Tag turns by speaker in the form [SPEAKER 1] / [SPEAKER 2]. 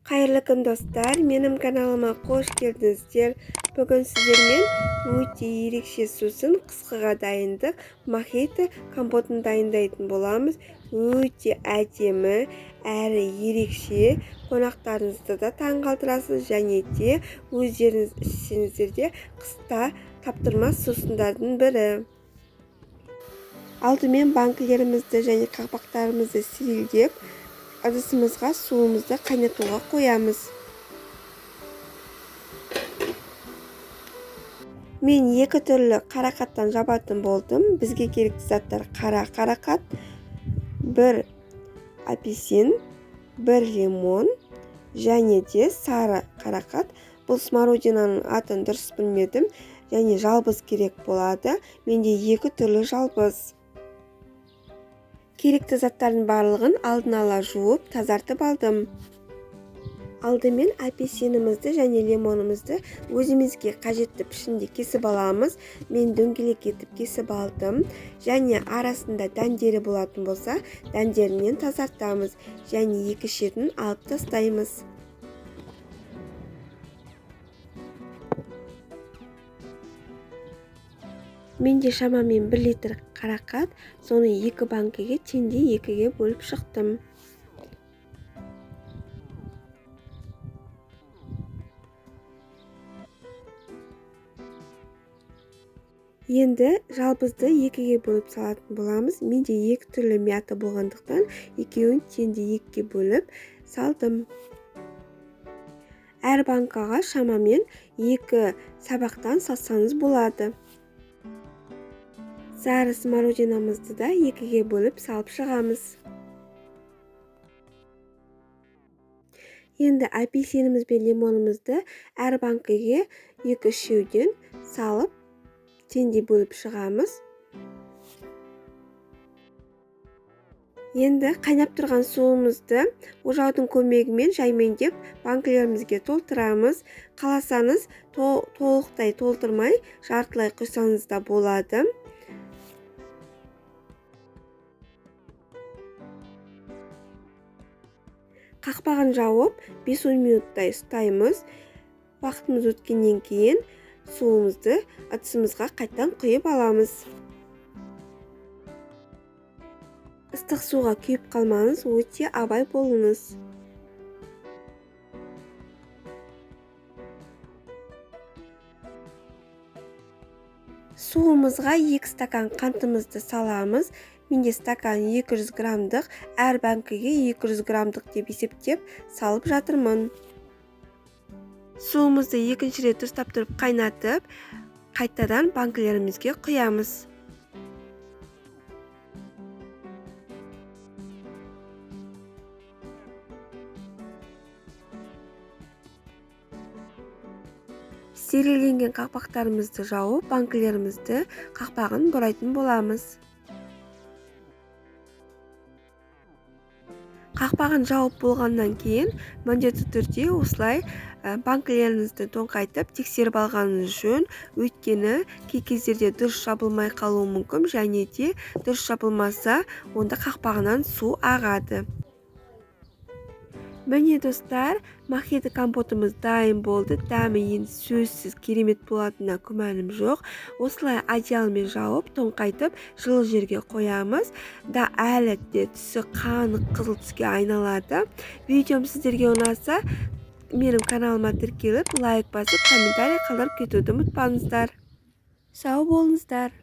[SPEAKER 1] Қайырлы күн достар, менің каналыма қош келдіңіздер. Бүгін сіздермен өте ерекше сусын қысқыға дайындық мохито компотын дайындайтын боламыз. Өте әдемі әрі ерекше, қонақтарыңызды да таңғалдырасыз және де өздеріңіз ішсеңіздер де қыста таптырмас сусындардың бірі. Алдымен банкілерімізді және қақпақтарымызды стерильдеп, ыдысымызға суымызды қайнатуға қоямыз. Мен екі түрлі қарақаттан жабатын болдым. Бізге керекті заттар: қара қарақат, бір апельсин, бір лимон және де сары қарақат. Бұл смородинаның атын дұрыс білмедім және жалбыз керек болады. Менде екі түрлі жалбыз. Керекті заттардың барлығын алдын ала жуып, тазартып алдым. Алдымен апельсинімізді және лимонымызды өзімізге қажетті пішінде кесіп аламыз. Мен дөңгелек етіп кесіп алдым. Және арасында дәндері болатын болса, дәндерінен тазартамыз және екі шетін алып тастаймыз. Менде шамамен 1 литр қарақат, соны 2 банкіге теңдей 2-ге бөліп шықтым. Енді жалбызды 2-ге бөліп салатын боламыз. Менде 2 түрлі мята болғандықтан, екеуін теңдей 2-ге бөліп салдым. Әр банкаға шамамен 2 сабақтан салсаңыз болады. Сары смородинамызды да 2-ге бөліп салып шығамыз. Енді апельсиніміз бен лимонымызды әр банкіге 2-3-еуден салып, теңдей бөліп шығамыз. Енді қайнап тұрған суымызды ожаудың көмегімен жаймендеп банкілерімізге толтырамыз. Қаласаңыз толықтай толтырмай, жартылай құйсаңыз да болады. Қақпағын жауып 5-10 минуттай ұстаймыз. Уақытымыз өткеннен кейін суымызды ыдысымызға қайттан құйып аламыз. Ыстық суға күйіп қалмаңыз, өте абай болыңыз. Суымызға 2 стакан қантымызды саламыз. Менде стакан 200 грамдық, әр банкіге 200 грамдық деп есептеп салып жатырмын. Суымызды екінші рет дұрыстап тұрып қайнатып, қайтадан банкілерімізге құямыз. Стерильленген қақпақтарымызды жауып, банкілерімізді қақпағын бұрайтын боламыз. Қақпағын жауып болғаннан кейін, міндетті түрде осылай банкілеріңізді тоңқайтып тексеріп алғаныңыз жөн. Өйткені кей кездерде дұрыс жабылмай қалуы мүмкін және де дұрыс жабылмаса, онда қақпағынан су ағады. Міне достар, мохито компотымыз дайын болды. Дәмі енді сөзсіз керемет болатынына күмәнім жоқ. Осылай одеялмен жауып, тоңқайтып, жылы жерге қоямыз. Да әлі де түсі қанық қызыл түске айналады. Видеом сіздерге ұнаса, менің каналыма тіркеліп, лайк басып, комментарий қалдырып кетуді ұмытпаңыздар. Сау болыңыздар.